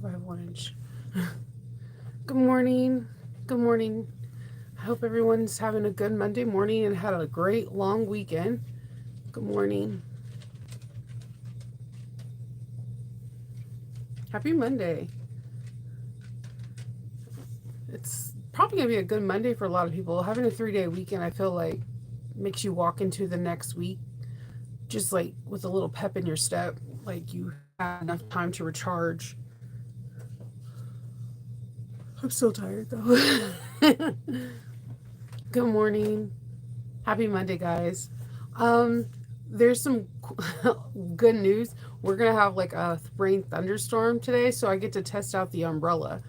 I have 1 inch. Good morning. Good morning. I hope everyone's having a good Monday morning and had a great long weekend. Good morning. Happy Monday. It's probably going to be a good Monday for a lot of people. Having a 3 day weekend, I feel like, makes you walk into the next week just like with a little pep in your step. Like you had enough time to recharge. I'm so tired though. Good morning. Happy Monday, guys. Um, there's some good news. We're gonna have like a rain thunderstorm today, so I get to test out the umbrella.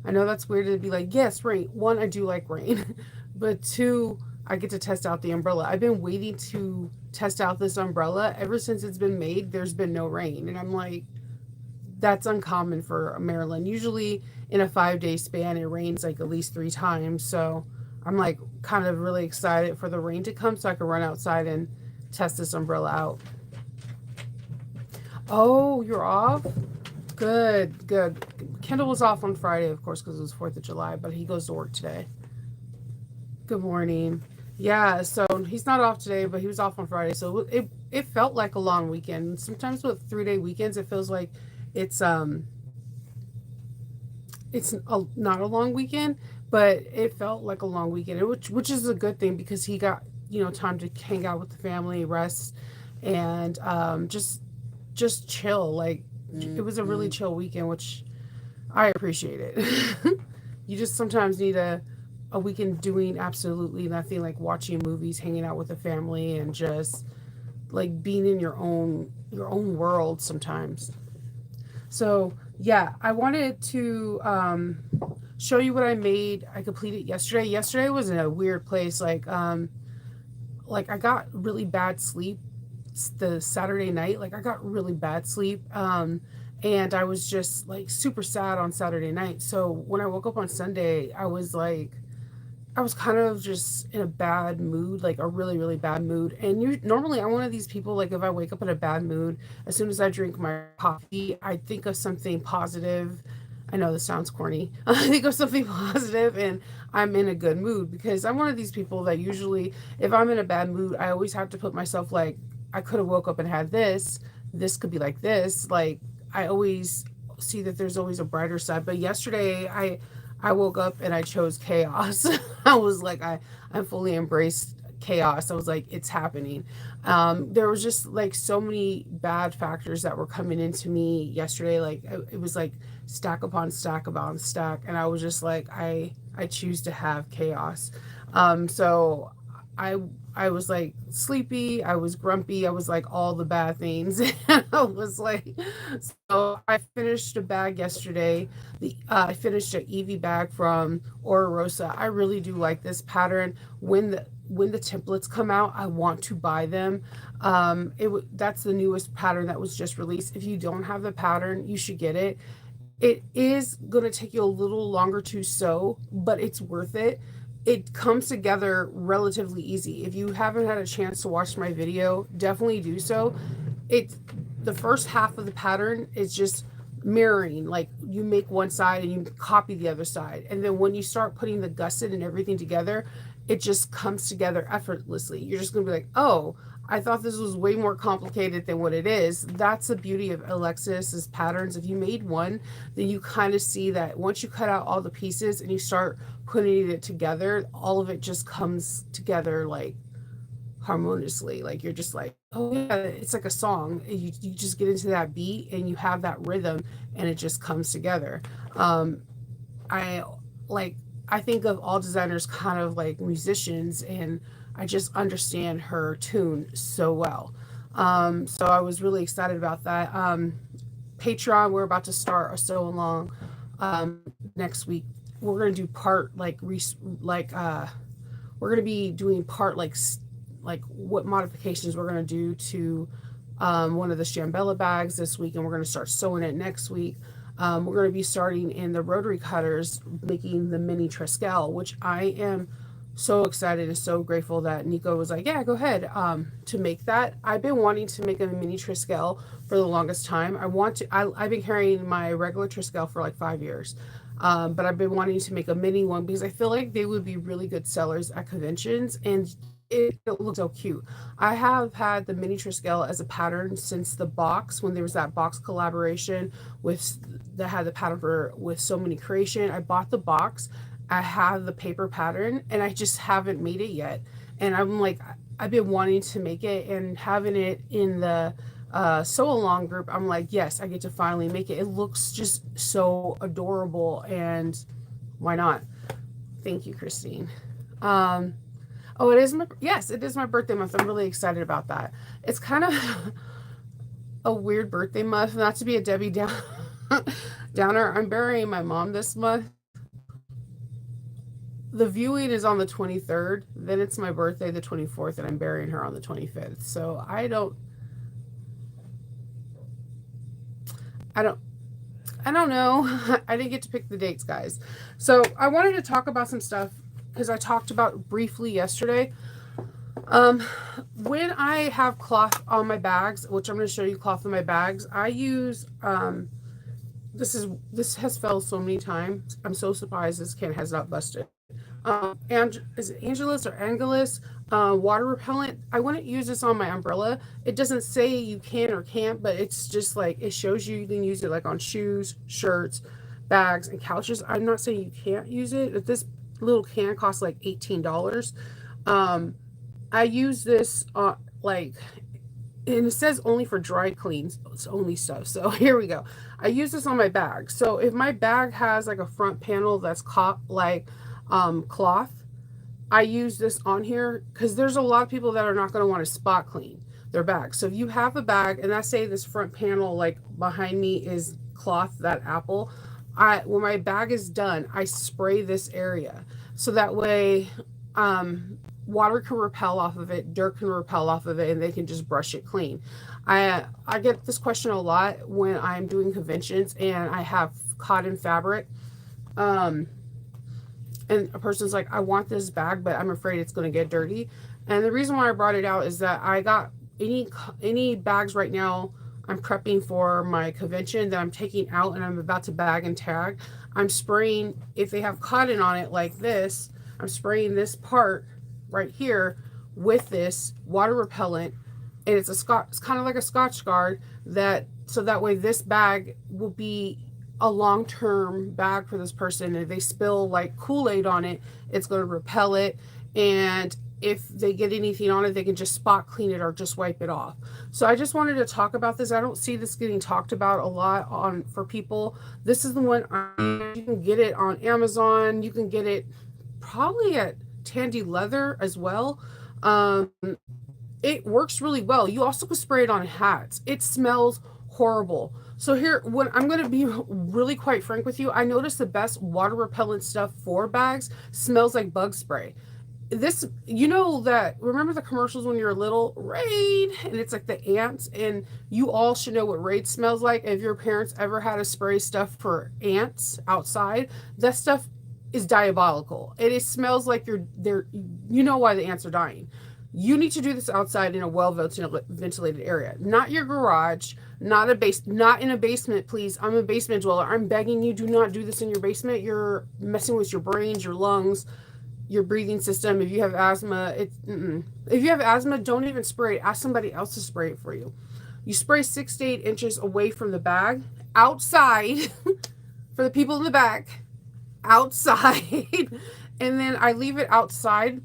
I know that's weird to be like, yes, rain. One, I do like rain, but two, I get to test out the umbrella. I've been waiting to test out this umbrella ever since it's been made. There's been no rain, and I'm like, that's uncommon for Maryland. Usually in a 5 day span, it rains like at least 3 times. So I'm like kind of really excited for the rain to come so I can run outside and test this umbrella out. Oh, you're off? Good, good. Kendall was off on Friday, of course, because it was 4th of July, but he goes to work today. Good morning. Yeah, so he's not off today, but he was off on Friday. So it felt like a long weekend. Sometimes with 3 day weekends, it feels like it's not a long weekend, but it felt like a long weekend, which is a good thing because he got time to hang out with the family, rest, and just chill. Like it was a really chill weekend, which I appreciate it. You just sometimes need a weekend doing absolutely nothing, like watching movies, hanging out with the family, and just like being in your own world sometimes. So yeah, I wanted to show you what I made. I completed yesterday. Yesterday was in a weird place. Like I got really bad sleep the Saturday night. Like I got really bad sleep. And I was just like super sad on Saturday night. So when I woke up on Sunday, I was kind of just in a bad mood, like a really, really bad mood. And normally I'm one of these people, like if I wake up in a bad mood, as soon as I drink my coffee, I think of something positive. I know this sounds corny. I think of something positive and I'm in a good mood because I'm one of these people that usually, if I'm in a bad mood, I always have to put myself like, I could have woke up and had this. This could be like this. Like I always see that there's always a brighter side. But yesterday, I woke up and I chose chaos. I was like, I fully embraced chaos. I was like, it's happening. There was just like so many bad factors that were coming into me yesterday. Like it was like stack upon stack upon stack, and I was just like, I choose to have chaos. So I I was like sleepy, I was grumpy, I was like all the bad things. I was like, so I finished a bag yesterday. I finished an Evie bag from Ora Rosa. I really do like this pattern. When the templates come out, I want to buy them. That's the newest pattern that was just released. If you don't have the pattern, you should get it. It is going to take you a little longer to sew, but it's worth it. It comes together relatively easy. If you haven't had a chance to watch my video, definitely do so. It The first half of the pattern is just mirroring, like you make one side and you copy the other side, and then when you start putting the gusset and everything together, it just comes together effortlessly. You're just going to be like, oh, I thought this was way more complicated than what it is. That's the beauty of Alexis's patterns. If you made one, then you kind of see that once you cut out all the pieces and you start putting it together, all of it just comes together like harmoniously. Like you're just like, oh yeah, it's like a song. You just get into that beat and you have that rhythm and it just comes together. I like I think of all designers kind of like musicians, and I just understand her tune so well. So I was really excited about that. Patreon, we're about to start a sew along next week. We're gonna do part we're gonna be doing part like what modifications we're gonna do to one of the Shambella bags this week, and we're gonna start sewing it next week. We're going to be starting in the rotary cutters, making the mini Treskel, which I am so excited and so grateful that Nico was like, yeah, go ahead, to make that. I've been wanting to make a mini Triskel for the longest time. I've been carrying my regular Triskel for like 5 years. But I've been wanting to make a mini one because I feel like they would be really good sellers at conventions, and it looks so cute. I have had the mini Triskel as a pattern since the box, when there was that box collaboration with that had the pattern for with So Many Creation. I bought the box. I have the paper pattern and I just haven't made it yet. And I'm like, I've been wanting to make it, and having it in the sew along group, I'm like, yes, I get to finally make it. It looks just so adorable, and why not? Thank you, Christine. Um, oh, it is my birthday month. I'm really excited about that. It's kind of a weird birthday month, not to be a downer. I'm burying my mom this month. The viewing is on the 23rd. Then it's my birthday, the 24th, and I'm burying her on the 25th. So I don't, I don't know. I didn't get to pick the dates, guys. So I wanted to talk about some stuff because I talked about briefly yesterday. Um, when I have cloth on my bags, which I'm going to show you cloth on my bags, I use this has failed so many times. I'm so surprised this can has not busted. And is it Angelus or Angelus water repellent? I wouldn't use this on my umbrella. It doesn't say you can or can't, but it's just like it shows you can use it like on shoes, shirts, bags, and couches. I'm not saying you can't use it. If this little can costs like $18. Um, I use this like, and it says only for dry cleans. It's only stuff. So here we go. I use this on my bag. So if my bag has like a front panel that's caught like cloth, I use this on here because there's a lot of people that are not going to want to spot clean their bag. So if you have a bag, and I say this front panel like behind me is cloth, that apple, I when my bag is done, I spray this area so that way water can repel off of it, dirt can repel off of it, and they can just brush it clean. I get this question a lot when I'm doing conventions and I have cotton fabric. Um, and a person's like, I want this bag, but I'm afraid it's going to get dirty. And the reason why I brought it out is that I got any bags right now. I'm prepping for my convention that I'm taking out and I'm about to bag and tag. I'm spraying, if they have cotton on it like this, I'm spraying this part right here with this water repellent, and it's kind of like a Scotch Guard, that so that way this bag will be a long-term bag for this person. If they spill like Kool-Aid on it, it's going to repel it, and if they get anything on it, they can just spot clean it or just wipe it off. So I just wanted to talk about this. I don't see this getting talked about a lot on for people. This is the one you can get it on Amazon. You can get it probably at Tandy Leather as well. Um, it works really well. You also can spray it on hats. It smells horrible. So here, when I'm going to be really quite frank with you, I noticed the best water repellent stuff for bags smells like bug spray. This, you know, that remember the commercials when you're little, Raid, and it's like the ants, and you all should know what Raid smells like. If your parents ever had to spray stuff for ants outside, that stuff is diabolical. Smells like you're there. You know why the ants are dying. You need to do this outside in a well ventilated area, not your garage, not in a basement, please. I'm a basement dweller. I'm begging you, do not do this in your basement. You're messing with your brains, your lungs, your breathing system. If you have asthma, if you have asthma, don't even spray it. Ask somebody else to spray it for you. You spray 6 to 8 inches away from the bag, outside, for the people in the back, outside, and then I leave it outside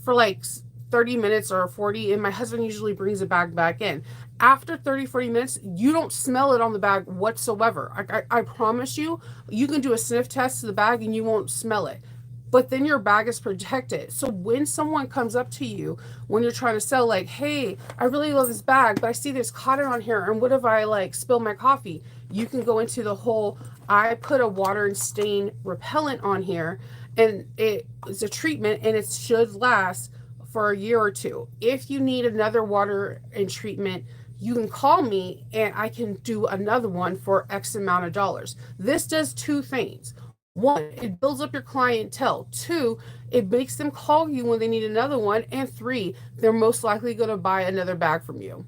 for like 30 minutes or 40, and my husband usually brings the bag back in. After 30-40 minutes, you don't smell it on the bag whatsoever. I promise you, you can do a sniff test to the bag and you won't smell it. But then your bag is protected. So when someone comes up to you when you're trying to sell, like, hey, I really love this bag, but I see there's cotton on here, and what if I like spill my coffee? You can go into the whole, I put a water and stain repellent on here, and it's a treatment, and it should last for a year or two. If you need another water and treatment, you can call me and I can do another one for X amount of dollars. This does two things. One, it builds up your clientele. Two, it makes them call you when they need another one. And three, they're most likely going to buy another bag from you.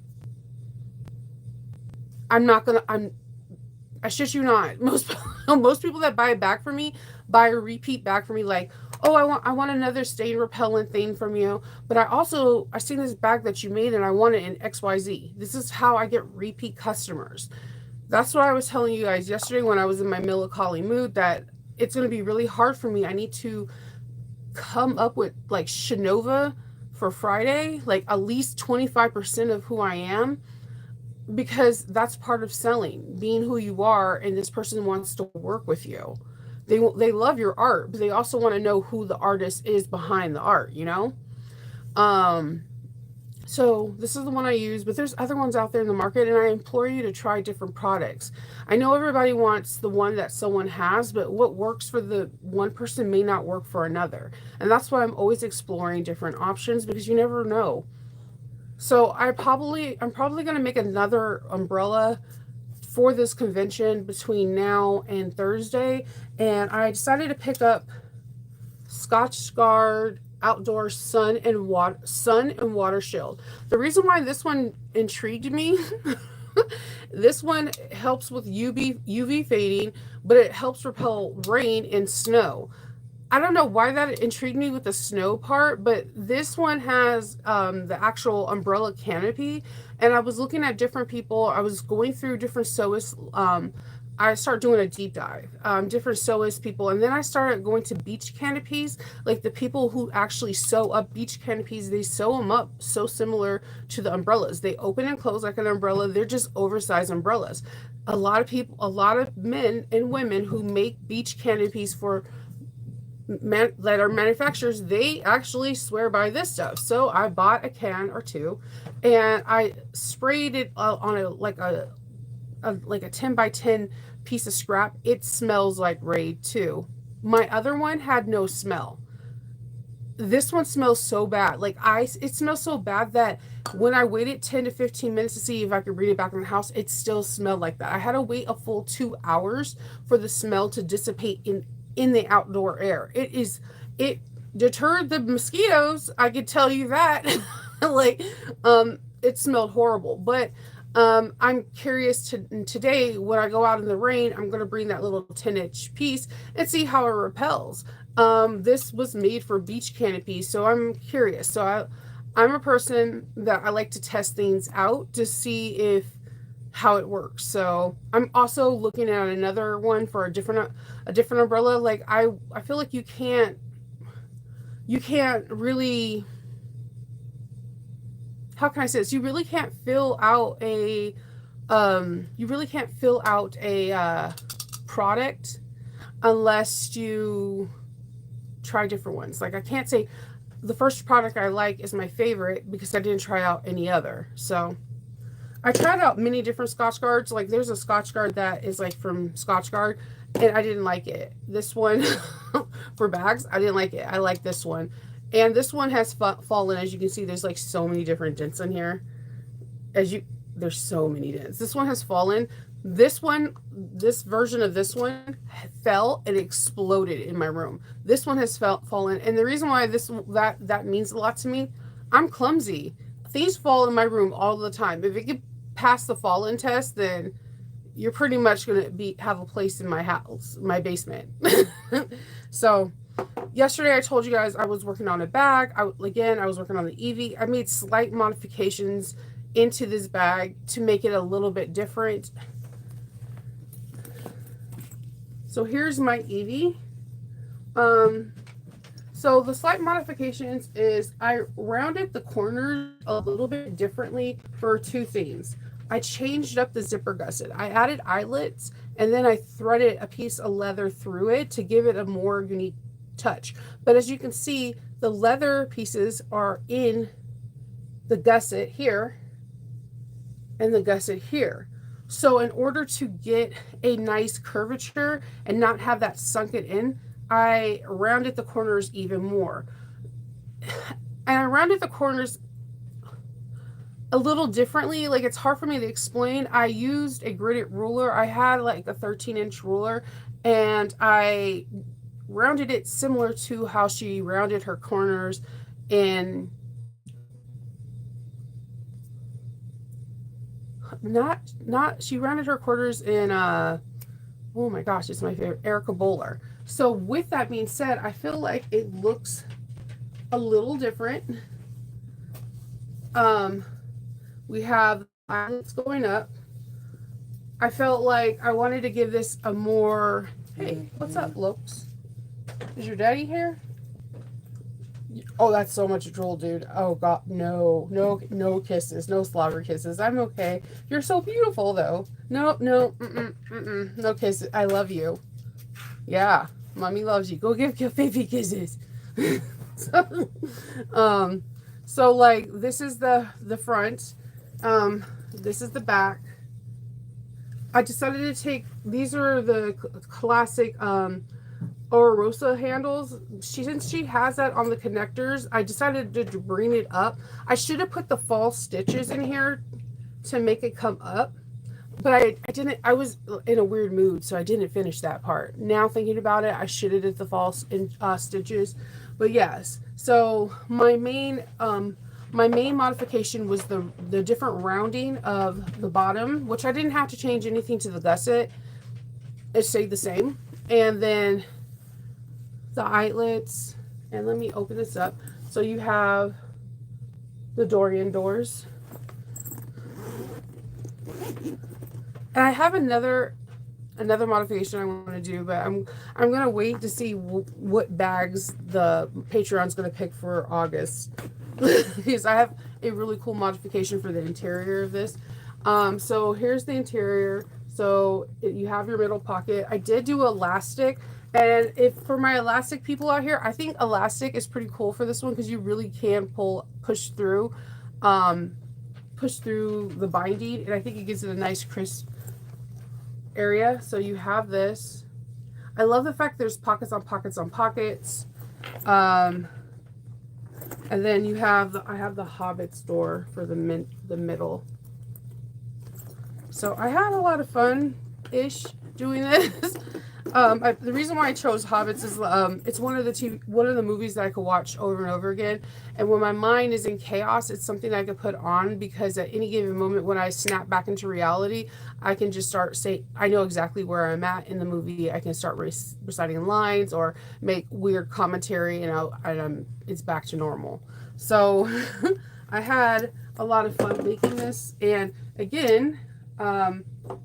I shit you not. Most people that buy a bag from me buy a repeat bag from me. Like, oh, I want another stain repellent thing from you. But I seen this bag that you made and I want it in XYZ. This is how I get repeat customers. That's what I was telling you guys yesterday when I was in my melancholy mood, that it's going to be really hard for me. I need to come up with like Shinova for Friday, like at least 25% of who I am, because that's part of selling, being who you are, and this person wants to work with you. They love your art, but they also want to know who the artist is behind the art, you know? Um so this is the one I use, but there's other ones out there in the market, and I implore you to try different products. I know everybody wants the one that someone has, but what works for the one person may not work for another. And that's why I'm always exploring different options, because you never know. So I'm probably going to make another umbrella for this convention between now and Thursday, and I decided to pick up Scotchgard Outdoor Sun and Water Shield. The reason why this one intrigued me, this one helps with UV fading, but it helps repel rain and snow. I don't know why that intrigued me with the snow part, but this one has the actual umbrella canopy. And I was looking at different people. I was going through different sewist. I started doing a deep dive, different sewist people, and then I started going to beach canopies. Like the people who actually sew up beach canopies, they sew them up so similar to the umbrellas. They open and close like an umbrella. They're just oversized umbrellas. A lot of men and women who make beach canopies for that are manufacturers, they actually swear by this stuff. So I bought a can or two, and I sprayed it on a 10 by 10 piece of scrap. It smells like Raid too. My other one had no smell. This one smells so bad. Like ice. It smells so bad that when I waited 10 to 15 minutes to see if I could bring it back in the house, it still smelled like that. I had to wait a full 2 hours for the smell to dissipate in the outdoor air. It deterred the mosquitoes, I could tell you that. like it smelled horrible. But I'm curious today when I go out in the rain, I'm going to bring that little 10-inch piece and see how it repels. This was made for beach canopies, so I'm curious. I'm a person that I like to test things out to see if how it works. So I'm also looking at another one for a different umbrella. Like I feel like you can't really, how can I say this? You really can't fill out a product unless you try different ones. Like I can't say the first product I like is my favorite because I didn't try out any other. So I tried out many different Scotchgards. Like there's a Scotchgard that is like from Scotchgard, and I didn't like it. This one for bags, I didn't like it. I like this one. And this one has fallen. As you can see, there's like so many different dents in here. There's so many dents. This one has fallen. This version of this one fell and exploded in my room. This one has fallen. And the reason why that means a lot to me, I'm clumsy. Things fall in my room all the time. If it could pass the fallen test, then you're pretty much going to have a place in my house, my basement. So yesterday I told you guys I was working on a bag. I was working on the Eevee. I made slight modifications into this bag to make it a little bit different. So here's my Eevee. So the slight modifications is I rounded the corners a little bit differently for two things. I changed up the zipper gusset. I added eyelets, and then I threaded a piece of leather through it to give it a more unique touch. But as you can see, the leather pieces are in the gusset here and the gusset here. So in order to get a nice curvature and not have that sunken in, I rounded the corners even more. And I rounded the corners a little differently. Like it's hard for me to explain. I used a gridded ruler. I had like a 13-inch ruler, and I rounded it similar to how she rounded her corners in not she rounded her corners in oh my gosh, it's my favorite, Erica Bowler. So with that being said, I feel like it looks a little different. um we have the eyelets going up. I felt like I wanted to give this a more, hey, what's up, Lopes? Is your daddy here? Oh, that's so much drool, dude. Oh god, no, no, no kisses, no slobber kisses. I'm okay. You're so beautiful, though. No, no, no kisses. I love you. Yeah, mommy loves you. Go give baby kisses. so, so like this is the front. This is the back. I decided to take, these are the classic Orosa handles. Since she has that on the connectors, I decided to bring it up. I should have put the false stitches in here to make it come up, but I didn't. I was in a weird mood, so I didn't finish that part. Now thinking about it, I should have did the false stitches. But yes, so my main modification was the different rounding of the bottom, which I didn't have to change anything to the gusset. It stayed the same. And then the eyelets, and let me open this up. So you have the Dorian doors. And I have another modification I want to do, but I'm gonna wait to see what bags the Patreon's gonna pick for August. Because I have a really cool modification for the interior of this. So here's the interior. So you have your middle pocket. I did do elastic, and if for my elastic people out here, I think elastic is pretty cool for this one because you really can push through the binding, and I think it gives it a nice crisp area. So you have this. I love the fact there's pockets on pockets on pockets. And then you have I have the Hobbit's door for the middle. So I had a lot of fun-ish doing this. The reason why I chose Hobbits is it's one of the movies that I could watch over and over again. And when my mind is in chaos, it's something I could put on because at any given moment when I snap back into reality, I can just I know exactly where I'm at in the movie. I can start reciting lines or make weird commentary, and it's back to normal. So I had a lot of fun making this. And again,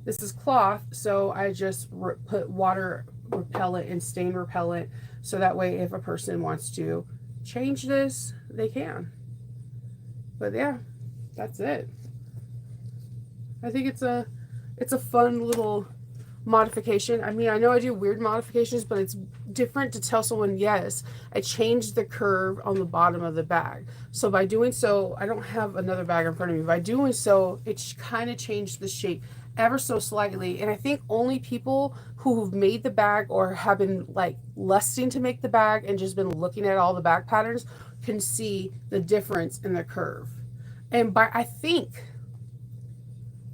this is cloth, so I just put water repellent and stain repellent, so that way if a person wants to change this, they can. But yeah, that's it. I think it's a fun little modification. I mean, I know I do weird modifications, but it's different to tell someone, yes, I changed the curve on the bottom of the bag. So by doing so, I don't have another bag in front of me. By doing so, it kind of changed the shape ever so slightly. And I think only people who've made the bag or have been like lusting to make the bag and just been looking at all the bag patterns can see the difference in the curve. And I think,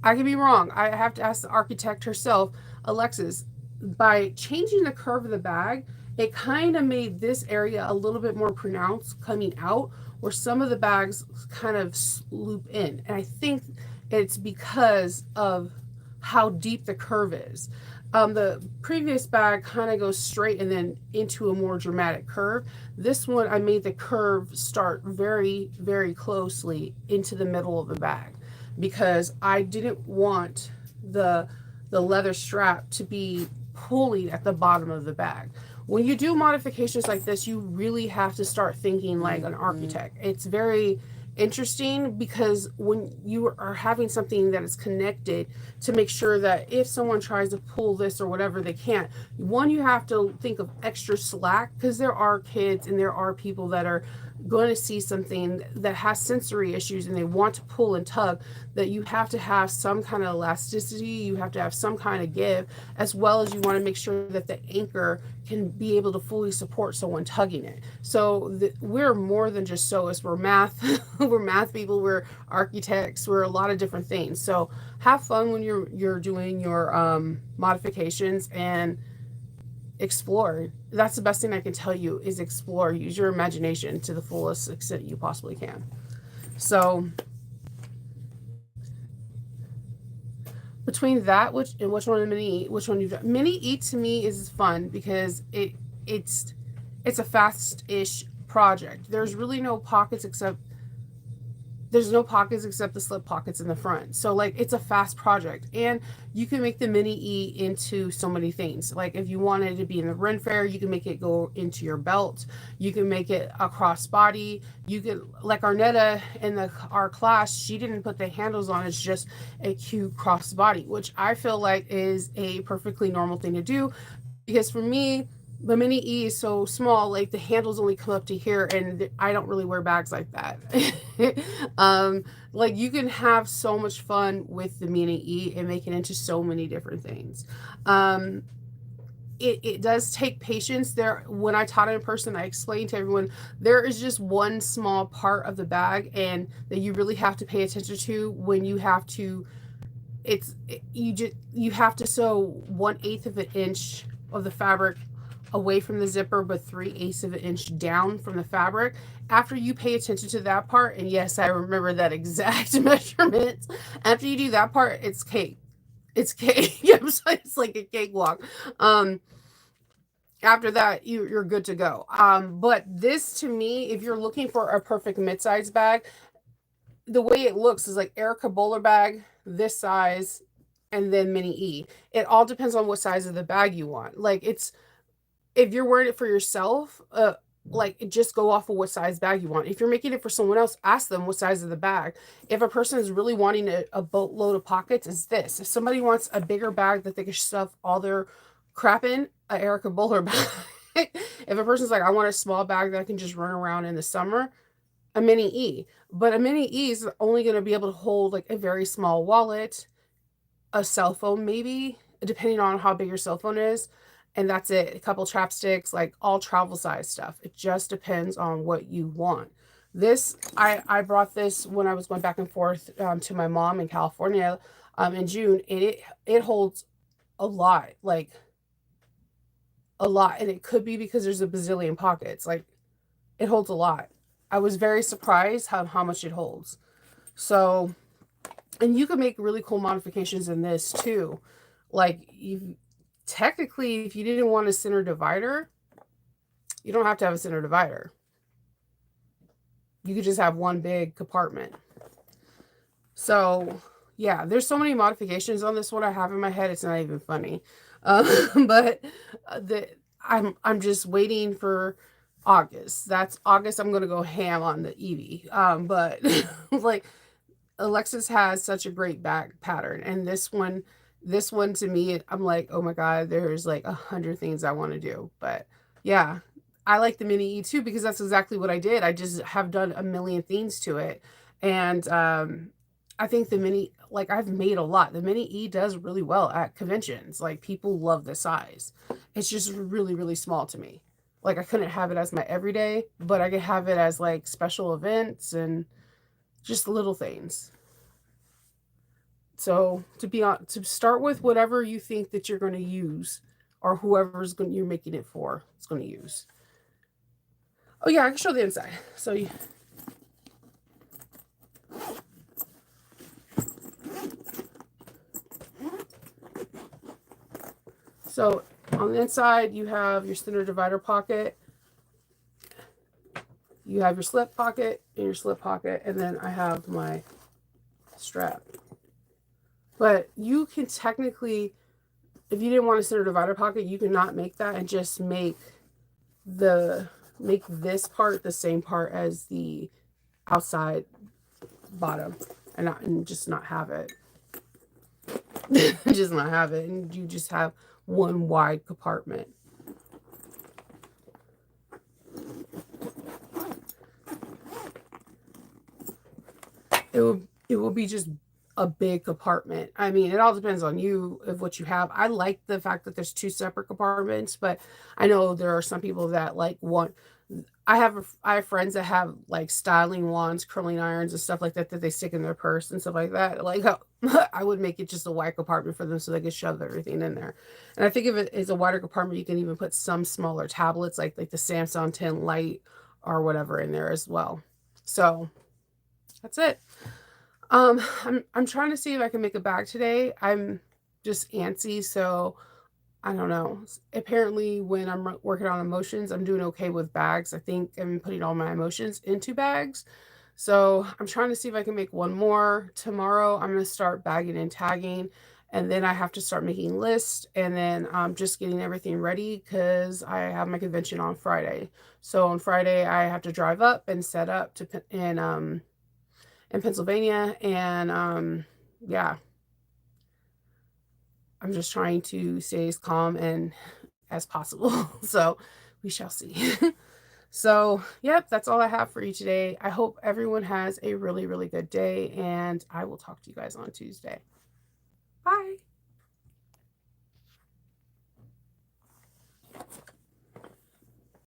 I could be wrong, I have to ask the architect herself, Alexis, by changing the curve of the bag, it kind of made this area a little bit more pronounced coming out, where some of the bags kind of loop in. And I think it's because of how deep the curve is. The previous bag kind of goes straight and then into a more dramatic curve. This one, I made the curve start very, very closely into the middle of the bag because I didn't want the leather strap to be pulling at the bottom of the bag. When you do modifications like this, you really have to start thinking like an architect. It's very interesting because when you are having something that is connected, to make sure that if someone tries to pull this or whatever, they can't. One, you have to think of extra slack because there are kids and there are people that are going to see something that has sensory issues and they want to pull and tug, that you have to have some kind of elasticity, you have to have some kind of give, as well as you want to make sure that the anchor can be able to fully support someone tugging it. So we're more than just sewists, we're math we're math people, we're architects, we're a lot of different things. So have fun when you're doing your modifications, and explore. That's the best thing I can tell you is explore. Use your imagination to the fullest extent you possibly can. So between that, which one of the mini E, which one you've done? Mini E to me is fun because it's it's a fast-ish project. There's no pockets except the slip pockets in the front. So like it's a fast project, and you can make the mini E into so many things. Like if you wanted to be in the Ren Fair, you can make it go into your belt. You can make it a crossbody. You could, like Arnetta in our class, she didn't put the handles on. It's just a cute crossbody, which I feel like is a perfectly normal thing to do, because for me, the mini E is so small, like the handles only come up to here, and I don't really wear bags like that. um, like you can have so much fun with the mini E and make it into so many different things. Um, it does take patience. There, when I taught it in person, I explained to everyone there is just one small part of the bag, and that you really have to pay attention to when you have to. You have to sew 1/8 of an inch of the fabric away from the zipper, but 3/8 of an inch down from the fabric. After you pay attention to that part, and yes, I remember that exact measurement. After you do that part, it's cake. It's cake. It's like a cakewalk. Um, After that, you're good to go. But this to me, if you're looking for a perfect mid-size bag, the way it looks is like Erica Bowler bag, this size, and then mini E. It all depends on what size of the bag you want. Like it's if you're wearing it for yourself, like just go off of what size bag you want. If you're making it for someone else, ask them what size of the bag. If a person is really wanting a boatload of pockets, is this. If somebody wants a bigger bag that they can stuff all their crap in, a Erica Bowler bag. If a person's like, I want a small bag that I can just run around in the summer, a mini E. But a mini E is only going to be able to hold like a very small wallet, a cell phone maybe, depending on how big your cell phone is, and that's it. A couple chapsticks, like all travel size stuff. It just depends on what you want. This I brought this when I was going back and forth to my mom in California in June, and it holds a lot, like a lot, and it could be because there's a bazillion pockets. Like it holds a lot. I was very surprised how much it holds. So, and you can make really cool modifications in this too. Like you technically, if you didn't want a center divider, you don't have to have a center divider. You could just have one big compartment. So yeah, there's so many modifications on this one I have in my head. It's not even funny. But I'm just waiting for August. That's August. I'm gonna go ham on the Eevee. But like Alexis has such a great back pattern, and this one to me, I'm like, oh my god, there's like 100 things I want to do. But yeah, I like the mini E too because that's exactly what I did. I just have done a million things to it, and I think the mini, like I've made a lot. The mini E does really well at conventions. Like people love the size. It's just really, really small to me. Like I couldn't have it as my everyday, but I could have it as like special events and just little things. So to start with whatever you think that you're going to use, or whoever's going you're making it for is going to use. Oh yeah, I can show the inside. So you, so on the inside you have your center divider pocket. You have your slip pocket and your slip pocket, and then I have my strap. But you can technically, if you didn't want a center divider pocket, you can not make that and just make this part the same part as the outside bottom, and just not have it. Just not have it, and you just have one wide compartment. It will be just a big compartment. I mean, it all depends on you of what you have. I like the fact that there's two separate compartments, but I know there are some people that like want. I have friends that have like styling wands, curling irons, and stuff like that that they stick in their purse and stuff like that. Like how I would make it just a wide compartment for them so they could shove everything in there. And I think if it is a wider compartment, you can even put some smaller tablets like the Samsung 10 Lite or whatever in there as well. So that's it. I'm trying to see if I can make a bag today. I'm just antsy, so I don't know. Apparently, when I'm working on emotions, I'm doing okay with bags. I think I'm putting all my emotions into bags. So I'm trying to see if I can make one more. Tomorrow, I'm going to start bagging and tagging. And then I have to start making lists and then just getting everything ready because I have my convention on Friday. So on Friday, I have to drive up and set up in Pennsylvania. And yeah, I'm just trying to stay as calm and as possible. So we shall see. So, yep, that's all I have for you today. I hope everyone has a really, really good day, and I will talk to you guys on Tuesday. Bye.